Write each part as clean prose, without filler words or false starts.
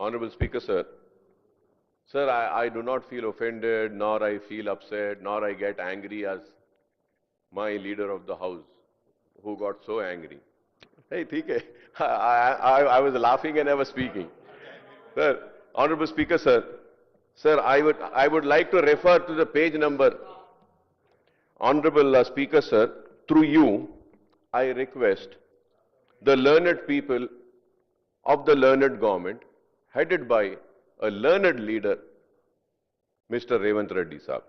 Honorable Speaker, sir. Sir, I do not feel offended, nor I feel upset, nor I get angry as my leader of the house, who got so angry. Hey, theek hai. I was laughing and I was speaking. Sir, Honorable Speaker, sir. Sir, I would like to refer to the page number. Honorable Speaker, sir, through you, I request the learned people of the learned government, headed by a learned leader, Mr. Revant Reddy Saab.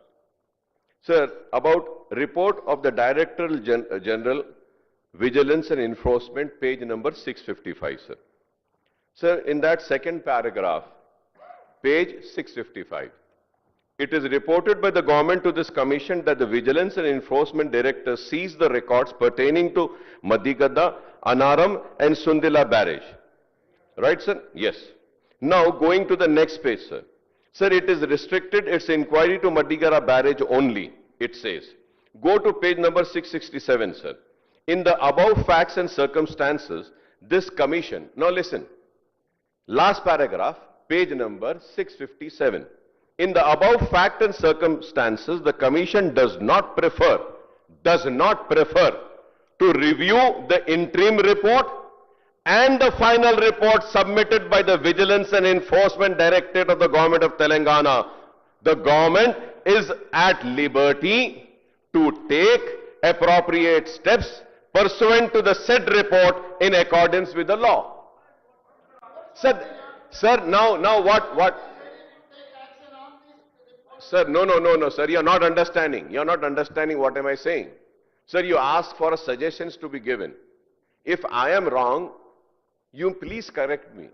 Sir, about report of the Director General Vigilance and Enforcement, page number 655, sir. Sir, in that second paragraph, page 655, it is reported by the government to this commission that the Vigilance and Enforcement Director seized the records pertaining to Madigadda, Anaram and Sundila barrage. Right, sir? Yes. Now, going to the next page, sir. Sir, it is restricted its inquiry to Madigara barrage only, it says. Go to page number 667, sir. In the above facts and circumstances, this commission, now listen, last paragraph, page number 657. In the above fact and circumstances, the commission does not prefer to review the interim report and the final report submitted by the Vigilance and Enforcement Directorate of the Government of Telangana. The government is at liberty to take appropriate steps pursuant to the said report in accordance with the law. Sir, now what? Sir, no, sir, you're not understanding. You're not understanding what am I saying. Sir, you ask for suggestions to be given. If I am wrong, you please correct me.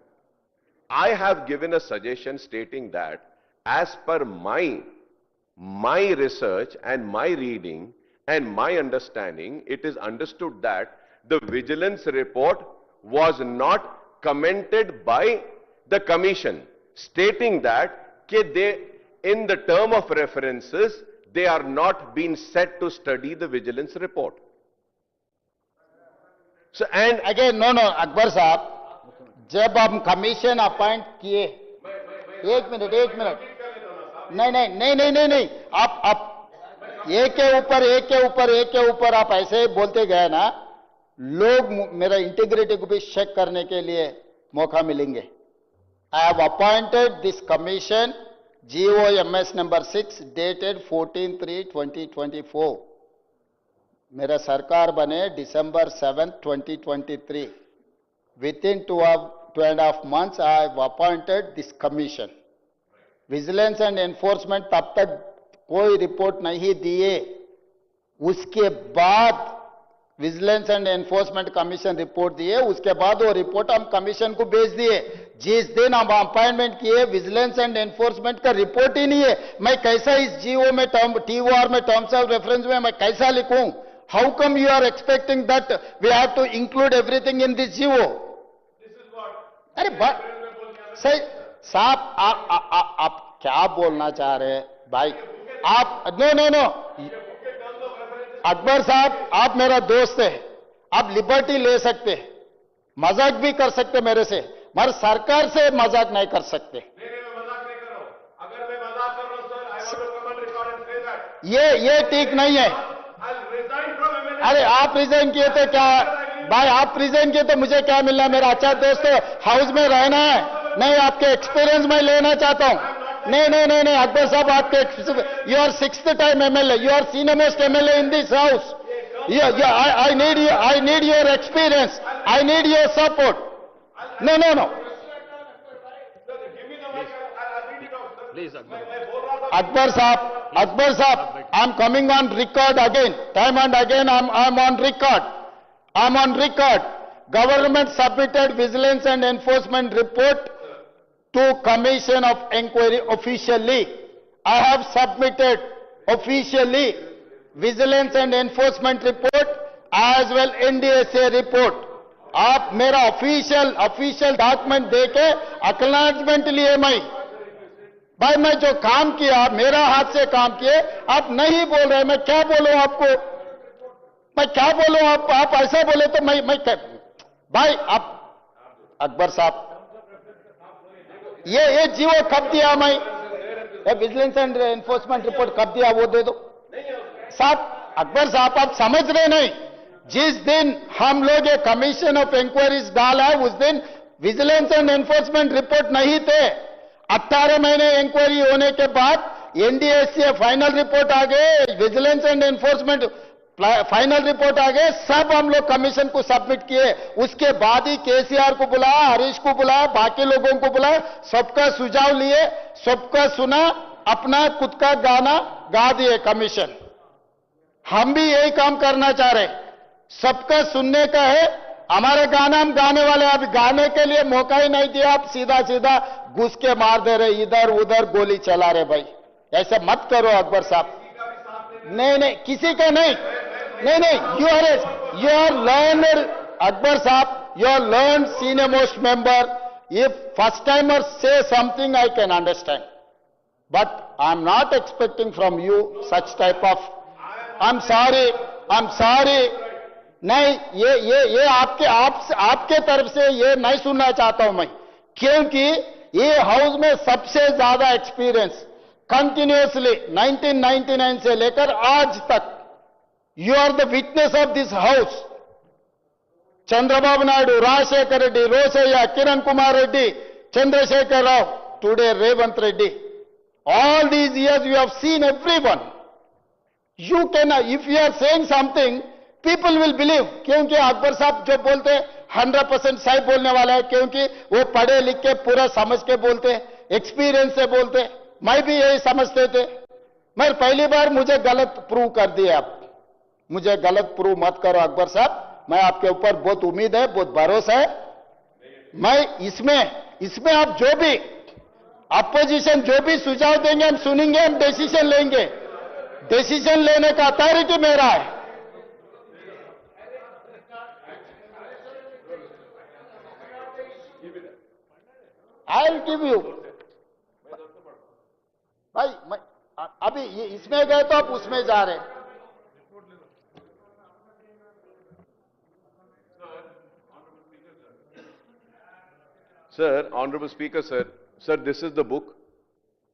I have given a suggestion stating that as per my research and my reading and my understanding, it is understood that the vigilance report was not commented by the commission, stating that in the term of references, they are not being set to study the vigilance report. So, and again, no, Akbar साहब, जब हम commission appoint किए, एक minute, नहीं, आप एक के ऊपर आप ऐसे बोलते गए ना, लोग मेरा इंटीग्रिटी को भी चेक करने के लिए मौका मिलेंगे. I have appointed this commission, GOMS number 6, dated 14/3/2024. मेरा सरकार बने December 7, 2023. Within 2.5 months, I have appointed this commission. Vigilance and enforcement तब तक कोई रिपोर्ट नहीं दिए. उसके बाद vigilance and enforcement commission report दिए. उसके बाद वो रिपोर्ट हम कमीशन को भेज दिए. जिस दिन हम अपॉइंटमेंट किए, विजिलेंस एंड एनफोर्समेंट का रिपोर्ट ही नहीं है. मैं कैसा इस जीओ में TOR में टर्म्स ऑफ रेफरेंस में मैं कैसा लिखूं? How come you are expecting that we have to include everything in this GO? अरे सही साहब, आप क्या बोलना चाह रहे हैं भाई? आप नो अकबर साहब, आप मेरा दोस्त है, आप लिबर्टी ले सकते, मजाक भी कर सकते मेरे से, मगर सरकार से मजाक नहीं कर सकते. ये ठीक नहीं है. अरे आप रिजाइन किए तो क्या भाई? आप रिजाइन किए तो मुझे क्या मिलना? मेरा अच्छा दोस्त है, हाउस में रहना है. नहीं, आपके एक्सपीरियंस मैं लेना चाहता हूं. नहीं, अकबर साहब, आपके you are 6th time MLA, you are senior most MLA in this house. I need your experience, I need your support. No. Please, Akbar Sahab, I'm coming on record again, time and again. I'm on record. Government submitted vigilance and enforcement report to Commission of Inquiry officially. I have submitted officially vigilance and enforcement report as well NDSA report. आप मेरा official document देके acknowledgement लिए भाई मैं जो काम किया, मेरा हाथ से काम किए, आप नहीं बोल रहे. मैं क्या बोलूं आपको? मैं क्या बोलूं? आप ऐसा बोले तो मैं भाई आप अकबर साहब ये जीवो कब दिया मैं? विजिलेंस एंड एनफोर्समेंट रिपोर्ट कब दिया वो दे दो साहब। अकबर साहब आप समझ रहे नहीं, जिस दिन हम लोग ये कमीशन ऑफ इंक्वायरीज डाला है उस दिन विजिलेंस एंड एनफोर्समेंट रिपोर्ट नहीं थे। 18 महीने इंक्वायरी होने के बाद एनडीएसए फाइनल रिपोर्ट आ गए, vigilance and enforcement final report आ गए, सब हम लोग कमीशन को सबमिट किए। उसके बाद ही केसीआर को बुलाया, हरीश को बुलाया, बाकी लोगों को बुलाया, सबका सुझाव लिए, सबका सुना, अपना खुद का गाना गा दिए कमीशन। हम भी यही काम करना चाह रहे, सबका सुनने का है। हमारे गाना हम गाने वाले, अब गाने के लिए मौका ही नहीं दिया, आप सीधा सीधा घुस के मार दे रहे, इधर उधर गोली चला रहे। भाई ऐसे मत करो अकबर साहब। नहीं, किसी का नहीं, you are learned Akbar Saab, you are learned senior most member. If first timer say something I can understand, but I'm not expecting from you such type of I'm sorry नहीं, ये आपके तरफ से ये नहीं सुनना चाहता हूं मैं, क्योंकि ये हाउस में सबसे ज्यादा एक्सपीरियंस कंटिन्यूअसली 1999 से लेकर आज तक you are the witness of this house. Chandrababu Naidu, Rajshekar Reddy, Rosaya, Kiran Kumar Reddy, Chandrasekhar Rao, today Revant Reddy. All these years you have seen everyone. You can, if you are saying something, people will believe. क्योंकि अकबर साहब जो बोलते 100% सही बोलने वाला है, क्योंकि वो पढ़े लिख के पूरा समझ के बोलते, एक्सपीरियंस से बोलते। मैं भी यही समझते थे, मगर पहली बार मुझे गलत प्रूव कर दिया। आप मुझे गलत प्रूव मत करो अकबर साहब, मैं आपके ऊपर बहुत उम्मीद है, बहुत भरोसा है। मैं इसमें आप जो भी अपोजिशन जो भी सुझाव देंगे हम सुनेंगे, हम डिसीजन लेंगे। डिसीजन लेने का अथॉरिटी मेरा है। I will give you. भाई अभी इसमें गए तो आप उसमें जा रहे हैं। Sir, Honorable Speaker, sir, this is the book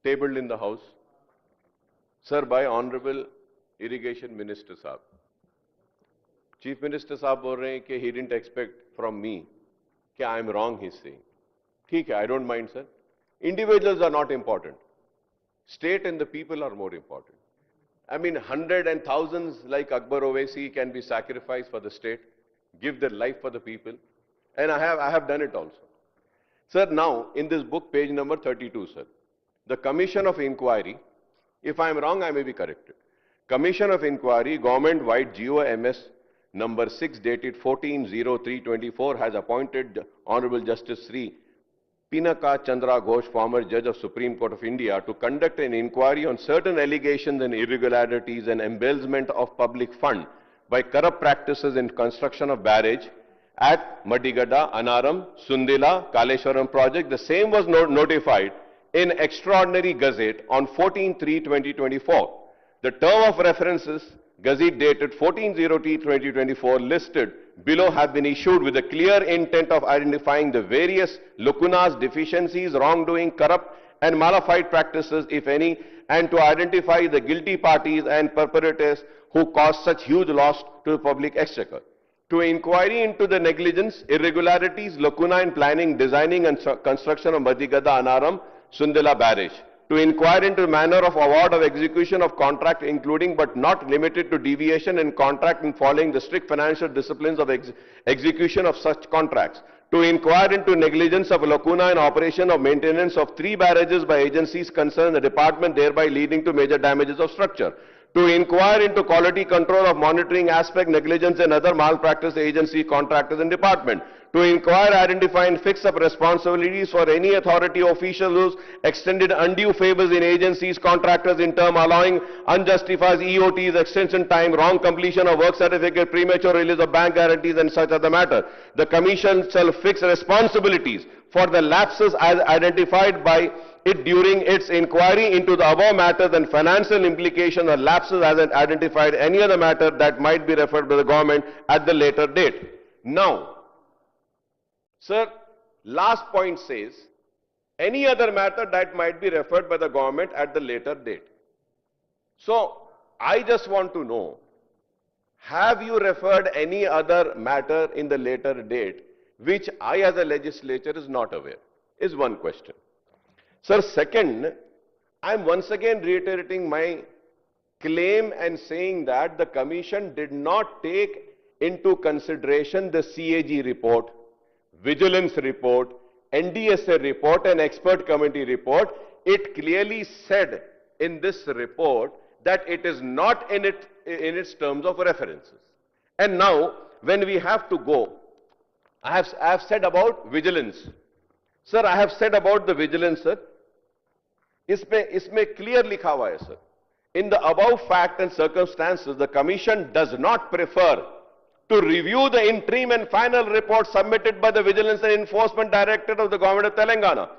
tabled in the House. Sir, by Honorable Irrigation Minister Saab. Chief Minister Saab बोल रहे हैं कि he didn't expect from me कि I am wrong, he's saying. ठीक है, I don't mind, sir. Individuals are not important. State and the people are more important. I mean, hundreds and thousands like Akbar Owaisi can be sacrificed for the state, give their life for the people, and I have done it also. Sir, now, in this book, page number 32, sir, the Commission of Inquiry, if I am wrong, I may be corrected. Commission of Inquiry, government-wide GOMS number 6, dated 14/03/24, has appointed Honorable Justice Sri Pinaka Chandra Ghosh, former Judge of Supreme Court of India, to conduct an inquiry on certain allegations and irregularities and embezzlement of public fund by corrupt practices in construction of barrage at Madigada, Anaram, Sundila, Kaleshwaram project. The same was notified in Extraordinary Gazette on 14/3/2024. The term of references, Gazette dated 14/0/2024, listed below have been issued with the clear intent of identifying the various lacunas, deficiencies, wrongdoing, corrupt and malified practices, if any, and to identify the guilty parties and perpetrators who caused such huge loss to the public exchequer. To inquiry into the negligence, irregularities, lacuna in planning, designing and construction of Madigada, Anaram, Sundila barrage. To inquire into the manner of award of execution of contract, including but not limited to deviation in contract and following the strict financial disciplines of execution of such contracts. To inquire into negligence of lacuna in operation of maintenance of 3 barrages by agencies concerned in the department, thereby leading to major damages of structure. To inquire into quality control of monitoring aspect, negligence and other malpractice agency, contractors and department. To inquire, identify and fix up responsibilities for any authority officials who extended undue favors in agencies, contractors in term allowing unjustified EOTs, extension time, wrong completion of work certificate, premature release of bank guarantees and such other matter. The Commission shall fix responsibilities for the lapses as identified by it during its inquiry into the above matters and financial implications or lapses as identified any other matter that might be referred by the government at the later date. Now, sir, last point says any other matter that might be referred by the government at the later date. So, I just want to know, have you referred any other matter in the later date which I as a legislature is not aware? Is one question. Sir, second, I am once again reiterating my claim and saying that the Commission did not take into consideration the CAG report, Vigilance report, NDSA report and Expert Committee report. It clearly said in this report that it is not in its terms of references. And now, when we have to go, I have said about vigilance. Sir, I have said about the vigilance, sir. इसमें clear लिखा हुआ है, sir. In the above fact and circumstances, the Commission does not prefer to review the interim and final report submitted by the Vigilance and Enforcement Directorate of the Government of Telangana.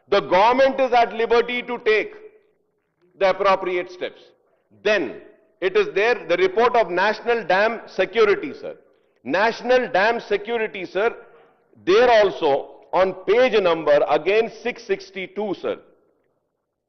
The government is at liberty to take the appropriate steps. Then, it is there, the report of National Dam Security, sir. National Dam Security, sir, there also, on page number, again 662, sir.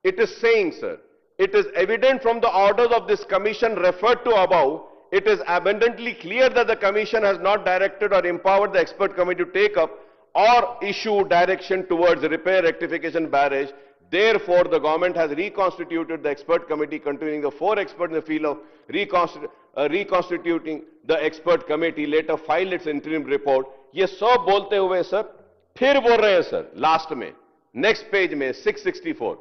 It is saying, sir, it is evident from the orders of this commission referred to above, it is abundantly clear that the Commission has not directed or empowered the expert committee to take up or issue direction towards repair, rectification, barrage. Therefore, the government has reconstituted the expert committee containing the 4 experts in the field of reconstituting the expert committee, later filed its interim report. ये सब बोलते हुए sir फिर बोल रहे हैं sir last में next page में 664.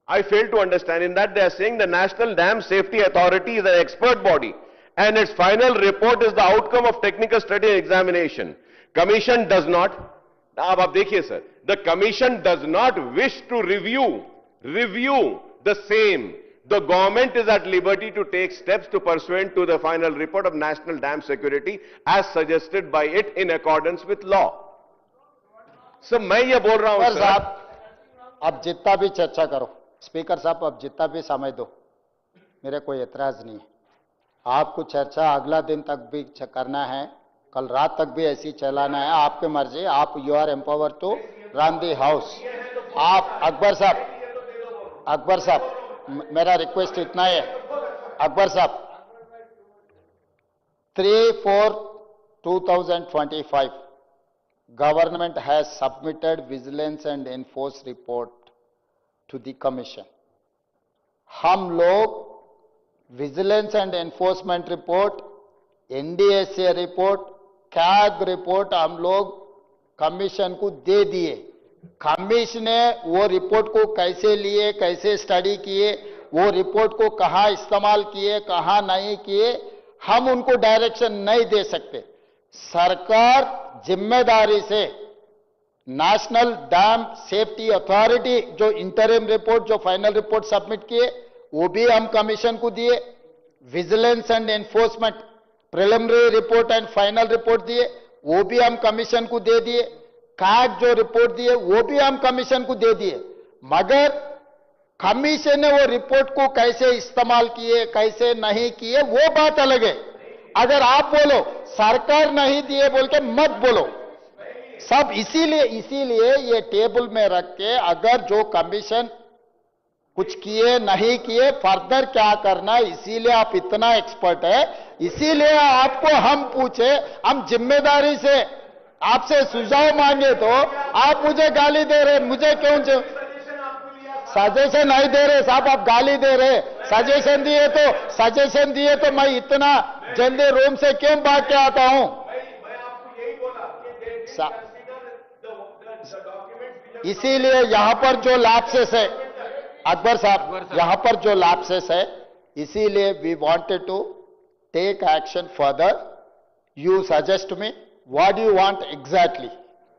I fail to understand. In that they are saying the National Dam Safety Authority is an expert body and its final report is the outcome of technical study and examination. Commission does not, अब आप देखिए sir, the Commission does not wish to review the same. The government is at liberty to take steps to pursuant to the final report of National Dam Security as suggested by it in accordance with law. So मैं ये बोल रहा हूं sir, अब जितना भी चर्चा करो, स्पीकर साहब अब जितना भी समय दो, मेरे कोई एतराज नहीं है. आपको चर्चा अगला दिन तक भी करना है, कल रात तक भी ऐसी चलाना है, आपकी मर्जी. आप you are empower to run the house. आप अकबर साहब मेरा रिक्वेस्ट इतना है, अकबर साहब 3/4/2025 government has submitted vigilance and enforce report to the commission. हम लोग vigilance and enforcement report, NDSA report, CAG report हम लोग कमीशन को दे दिए. कमीशन ने वो रिपोर्ट को कैसे लिए, कैसे स्टडी किए, वो रिपोर्ट को कहां इस्तेमाल किए, कहां नहीं किए, हम उनको डायरेक्शन नहीं दे सकते. सरकार जिम्मेदारी से नेशनल डैम सेफ्टी अथॉरिटी जो इंटरिम रिपोर्ट, जो फाइनल रिपोर्ट सबमिट किए, वो भी हम कमीशन को दिए. Vigilance and enforcement preliminary report and final report दिए, वो भी हम कमीशन को दे दिए. कैग जो रिपोर्ट दिए वो भी हम कमीशन को दे दिए. मगर कमीशन ने वो रिपोर्ट को कैसे इस्तेमाल किए, कैसे नहीं किए, वो बात अलग है. अगर आप बोलो सरकार नहीं दिए बोल के मत बोलो सब. इसीलिए ये टेबल में रख के अगर जो कमीशन कुछ किए नहीं किए, फर्दर क्या करना, इसीलिए आप इतना एक्सपर्ट है, इसीलिए आपको हम पूछे, हम जिम्मेदारी से आपसे सुझाव मांगे तो आप मुझे गाली दे रहे. मुझे क्यों सजेशन नहीं दे रहे साहब, आप गाली दे रहे. सजेशन दिए तो मैं इतना जल्दी रूम से क्यों भाग के आता हूं. इसीलिए यहां पर जो लैप्सेस है अकबर साहब, यहां पर जो लैप्सेस है, इसीलिए we wanted to take action further. You suggest me what you want exactly,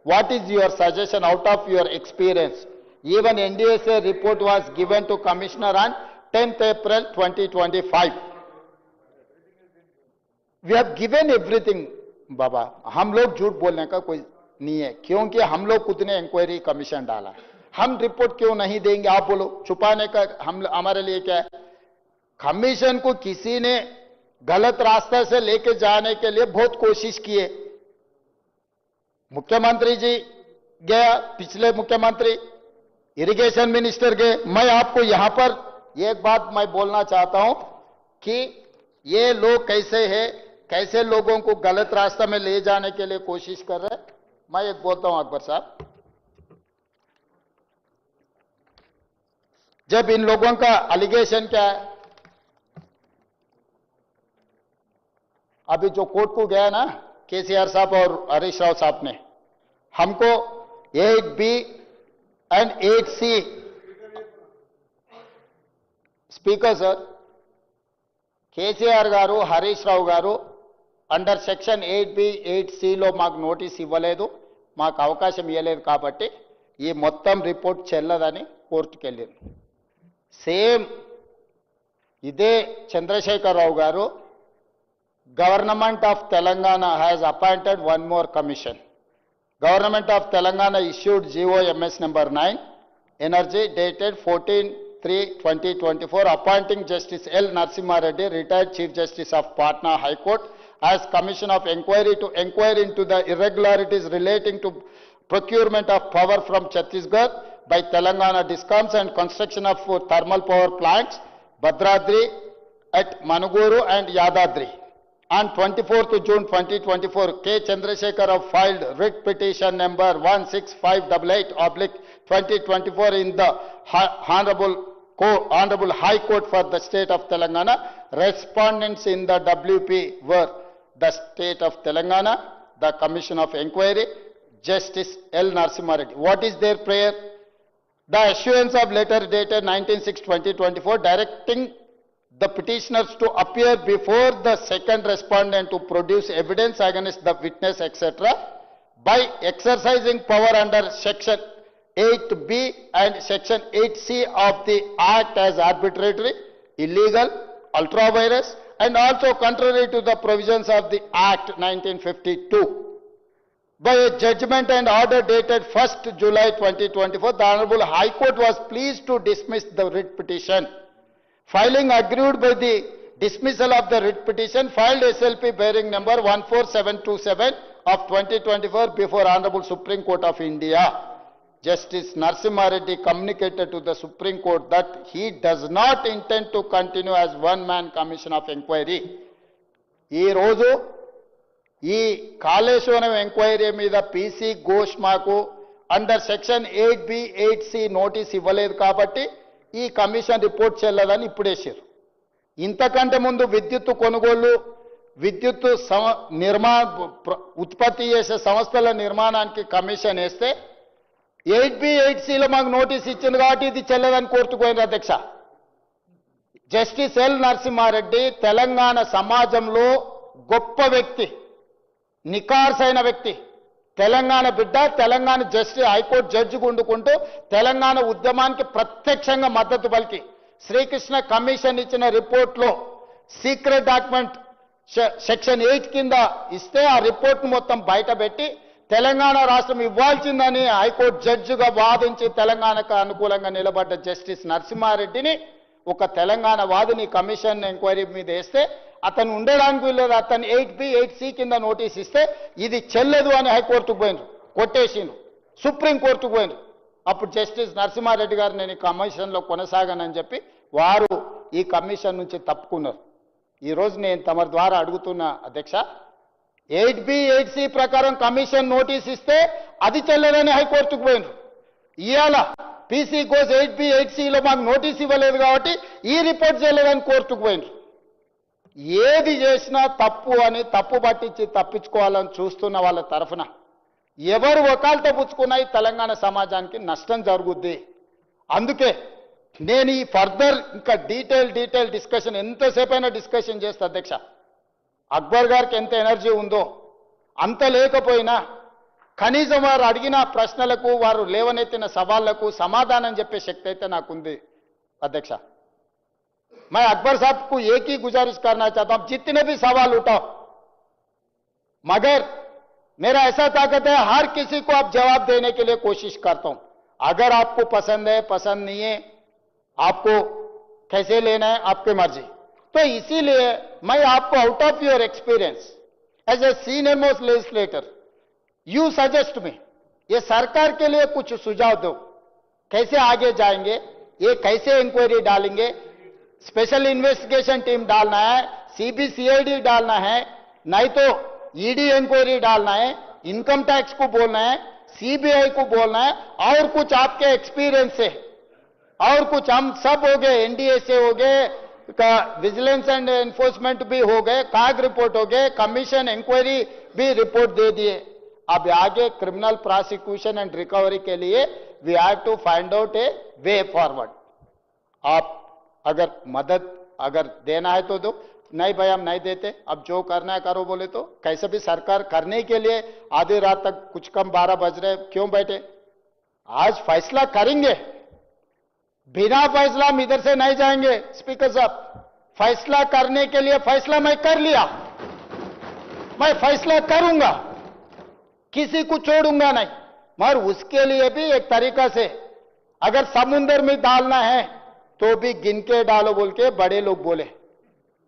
what is your suggestion out of your experience. Even NDSA report was given to Commissioner on 10th April 2025. We have given everything, बाबा. हम लोग झूठ बोलने का कोई नहीं है, क्योंकि हम लोग खुद ने इंक्वायरी कमीशन डाला. हम रिपोर्ट क्यों नहीं देंगे, आप बोलो. छुपाने का हमारे लिए क्या है. कमीशन को किसी ने गलत रास्ते से लेके जाने के लिए बहुत कोशिश किए. मुख्यमंत्री जी गया, पिछले मुख्यमंत्री इरिगेशन मिनिस्टर के, मैं आपको यहां पर एक बात मैं बोलना चाहता हूं कि ये लोग कैसे हैं, कैसे लोगों को गलत रास्ता में ले जाने के लिए कोशिश कर रहे हैं। मैं एक बोलता हूं अकबर साहब, जब इन लोगों का एलिगेशन क्या है, अभी जो कोर्ट को गया ना केसीआर साहब और हरीश राव साहब ने, हमको 8B and 8C speaker sir, KCR గారు హరీష్ రావు గారు అండర్ సెక్షన్ 8B 8Cలో మాకు నోటీస్ ఇవ్వలేదు, మాకు అవకాశం ఇవ్వలేదు కాబట్టి ఈ మొత్తం రిపోర్ట్ చెల్లదని కోర్టుకు వెళ్ళారు. సేమ్ ఇదే చంద్రశేఖర్ రావు గారు government of Telangana has appointed one more commission. Government of Telangana issued GOMS number 9, Energy, dated 14/3/2024, appointing Justice L. Narasimha Reddy, retired Chief Justice of Patna High Court, as Commission of Inquiry to inquire into the irregularities relating to procurement of power from Chhattisgarh by Telangana Discoms and construction of thermal power plants, Bhadradri at Manuguru and Yadadri. On 24th June 2024, K. Chandrasekhar Rao filed writ petition number 16588/2024 in the Honorable High Court for the State of Telangana. Respondents in the WP were the State of Telangana, the Commission of Inquiry, Justice L. Narasimha Reddy. What is their prayer? The issuance of letter dated 19/6/2024 directing the petitioners to appear before the second respondent to produce evidence against the witness, etc., by exercising power under Section 8B and Section 8C of the Act as arbitrary, illegal, ultra-virus, and also contrary to the provisions of the Act 1952. By a judgment and order dated 1st July 2024, the Honorable High Court was pleased to dismiss the writ petition. Filing agreed by the dismissal of the writ petition, filed SLP bearing number 14727 of 2024 before Honorable Supreme Court of India. Justice Narasimha Reddy communicated to the Supreme Court that he does not intend to continue as one-man commission of inquiry. ఈ రోజు ఈ Kaleshwaram enquiry మీద PC Ghosh మాకు under section 8B 8C notice ఇవ్వలేదు కాబట్టి ఈ commission report చెల్లదని ఇప్పుడేసారు. ఇంతకంటే ముందు విద్యుత్ కొనుగోలు, విద్యుత్ ఉత్పత్తి చేసే సంస్థల నిర్మాణానికి కమిషన్ వేస్తే 8B 8Cలో మాకు నోటీస్ ఇచ్చింది కాబట్టి ఇది చెల్లదని కోర్టుకు పోయింది అధ్యక్ష. జస్టిస్ ఎల్ నరసింహారెడ్డి తెలంగాణ సమాజంలో గొప్ప వ్యక్తి, నికార్సైన వ్యక్తి, తెలంగాణ బిడ్డ, తెలంగాణ జస్టిస్ హైకోర్టు జడ్జి గుండుకుంటూ తెలంగాణ ఉద్యమానికి ప్రత్యక్షంగా మద్దతు పలికి శ్రీకృష్ణ కమిషన్ ఇచ్చిన రిపోర్ట్లో సీక్రెట్ డాక్యుమెంట్ సెక్షన్ 8 కింద ఇస్తే ఆ రిపోర్ట్ను మొత్తం బయటపెట్టి తెలంగాణ రాష్ట్రం ఇవ్వాల్సిందని హైకోర్టు జడ్జిగా వాదించి తెలంగాణకు అనుకూలంగా నిలబడ్డ జస్టిస్ నరసింహారెడ్డిని ఒక తెలంగాణ వాదిని కమిషన్ ఎంక్వైరీ మీద వేస్తే అతను ఉండడానికి వీల్లేదు, అతను 8B 8C కింద నోటీస్ ఇస్తే ఇది చెల్లదు అని హైకోర్టుకు పోయినారు, కొట్టేసిండ్రు, సుప్రీంకోర్టుకు పోయినారు. అప్పుడు జస్టిస్ నరసింహారెడ్డి గారు నేను ఈ కమిషన్లో కొనసాగానని చెప్పి వారు ఈ కమిషన్ నుంచి తప్పుకున్నారు. ఈరోజు నేను తమ ద్వారా అడుగుతున్నా అధ్యక్ష, 8B 8C ప్రకారం కమిషన్ నోటీస్ ఇస్తే అది చెల్లదని హైకోర్టుకు పోయినారు. ఇవాళ పీసీ ఘోష్ 8B 8Cలో మాకు నోటీస్ ఇవ్వలేదు కాబట్టి ఈ రిపోర్ట్ చెల్లదని కోర్టుకు పోయినారు. ఏది చేసినా తప్పు అని తప్పు పట్టించి తప్పించుకోవాలని చూస్తున్న వాళ్ళ తరఫున ఎవరు వకాలతో పుచ్చుకున్నా ఈ తెలంగాణ సమాజానికి నష్టం జరుగుద్ది. అందుకే నేను ఈ ఫర్దర్ ఇంకా డీటెయిల్ డిస్కషన్ ఎంతసేపైనా డిస్కషన్ చేస్తా అధ్యక్ష. అక్బర్ గారికి ఎంత ఎనర్జీ ఉందో అంత లేకపోయినా కనీసం వారు అడిగిన ప్రశ్నలకు, వారు లేవనెత్తిన సవాళ్లకు సమాధానం చెప్పే శక్తి అయితే నాకుంది అధ్యక్ష. मैं अकबर साहब को एक ही गुजारिश करना चाहता हूं, जितने भी सवाल उठाओ, मगर मेरा ऐसा ताकत है हर किसी को आप जवाब देने के लिए कोशिश करता हूं. अगर आपको पसंद है, पसंद नहीं है, आपको कैसे लेना है आपकी मर्जी. तो इसीलिए मैं आपको out of your experience as a senior most legislator you suggest me, ये सरकार के लिए कुछ सुझाव दो. कैसे आगे जाएंगे, ये कैसे इंक्वायरी डालेंगे, स्पेशल इन्वेस्टिगेशन टीम डालना है, सीबीसीआईडी डालना है, नहीं तो ईडी इंक्वायरी डालना है, इनकम टैक्स को बोलना है, सीबीआई को बोलना है, और कुछ आपके एक्सपीरियंस से, और कुछ हम सब हो गए, एनडीए से हो गए, विजिलेंस एंड एनफोर्समेंट भी हो गए, काग रिपोर्ट हो गए, कमीशन इंक्वायरी भी रिपोर्ट दे दिए। अब आगे क्रिमिनल प्रोसिक्यूशन एंड रिकवरी के लिए we have to find out a way forward. आप अगर मदद अगर देना है तो दो, नहीं भाई हम नहीं देते, अब जो करना है करो बोले तो कैसे भी सरकार करने के लिए आधी रात तक कुछ कम 12 बज रहे क्यों बैठे? आज फैसला करेंगे, बिना फैसला हम इधर से नहीं जाएंगे। स्पीकर साहब, फैसला करने के लिए फैसला मैं कर लिया, मैं फैसला करूंगा, किसी को छोड़ूंगा नहीं, मगर उसके लिए भी एक तरीका से अगर समुद्र में डालना है तो भी गिन के डालो बोल के बड़े लोग बोले।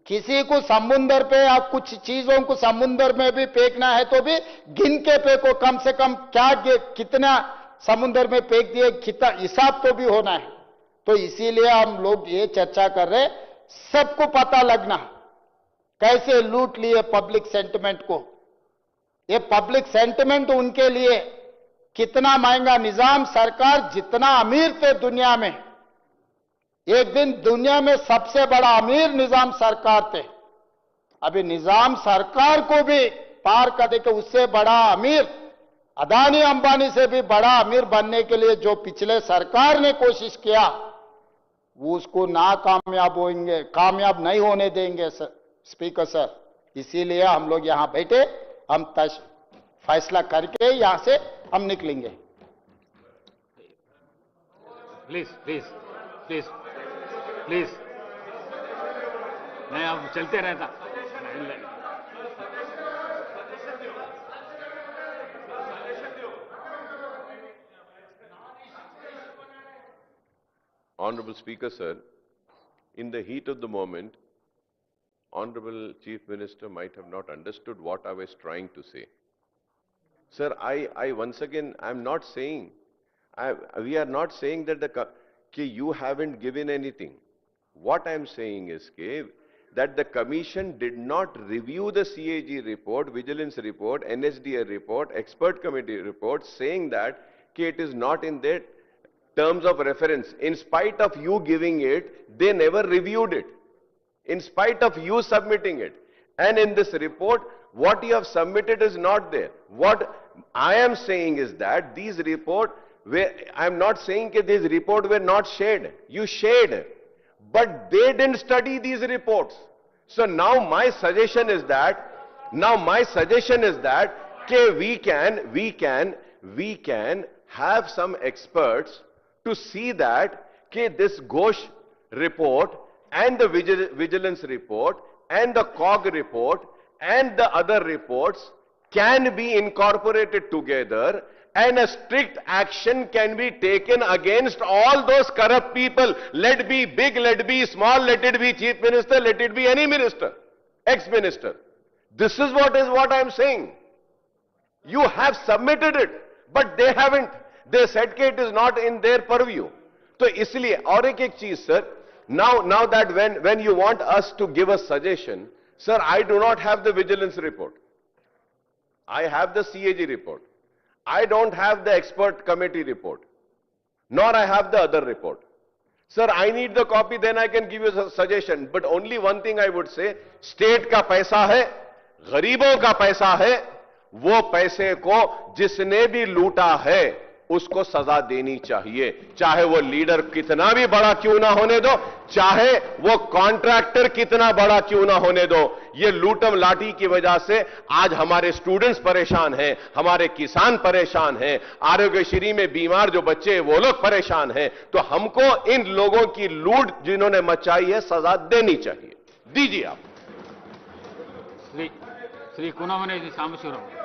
किसी को समुद्र पे या कुछ चीजों को समुद्र में भी फेंकना है तो भी गिन के फेंको, कम से कम क्या कितना समुद्र में फेंक दिए, कितना हिसाब तो भी होना है। तो इसीलिए हम लोग ये चर्चा कर रहे, सबको पता लगना कैसे लूट लिए पब्लिक सेंटिमेंट को। ये पब्लिक सेंटिमेंट उनके लिए कितना महंगा निजाम, सरकार जितना अमीर थे दुनिया में, एक दिन दुनिया में सबसे बड़ा अमीर निजाम सरकार थे, अभी निजाम सरकार को भी पार कर दे के उससे बड़ा अमीर, अदानी अंबानी से भी बड़ा अमीर बनने के लिए जो पिछले सरकार ने कोशिश किया, वो उसको नाकामयाब होंगे, कामयाब नहीं होने देंगे स्पीकर सर। इसीलिए हम लोग यहां बैठे, हम फैसला करके यहां से हम निकलेंगे। प्लीज प्लीज प्लीज प्लीज, नहीं अब चलते रहता। Honorable Speaker, sir, in the heat of the moment, Honorable Chief Minister might have not understood what I was trying to say. Sir, I once again, I'm not saying, we are not saying that you haven't given anything. What I'm saying is that the Commission did not review the CAG report, Vigilance report, NSDA report, Expert Committee report, saying that it is not in their terms of reference. In spite of you giving it, they never reviewed it. In spite of you submitting it. And in this report, what you have submitted is not there. What I am saying is that these reports, I am not saying that these reports were not shared. You shared. But they didn't study these reports. So now my suggestion is that, we can have some experts to see that this Ghosh report and the Vigilance report and the COG report and the other reports can be incorporated together and a strict action can be taken against all those corrupt people. Let it be big, let it be small, let it be chief minister, let it be any minister, ex-minister. This is what I am saying. You have submitted it, but they haven't. They said that it is not in their purview. So, isliye, aur ek cheez, sir, now that when you want us to give a suggestion, sir, I do not have the Vigilance report. I have the CAG report. I don't have the Expert Committee report, nor I have the other report. Sir, I need the copy, then I can give you a suggestion. But only one thing I would say, state का पैसा है, गरीबों का पैसा है, वो पैसे को जिसने भी लूटा है, उसको सजा देनी चाहिए, चाहे वो लीडर कितना भी बड़ा क्यों ना होने दो, चाहे वो कॉन्ट्रैक्टर कितना बड़ा क्यों ना होने दो। ये लूटम लाठी की वजह से आज हमारे स्टूडेंट्स परेशान हैं, हमारे किसान परेशान हैं, आरोग्यश्री में बीमार जो बच्चे हैं वो लोग परेशान हैं। तो हमको इन लोगों की लूट जिन्होंने मचाई है सजा देनी चाहिए। दीजिए आप। श्री कुनामने सामशिवराव।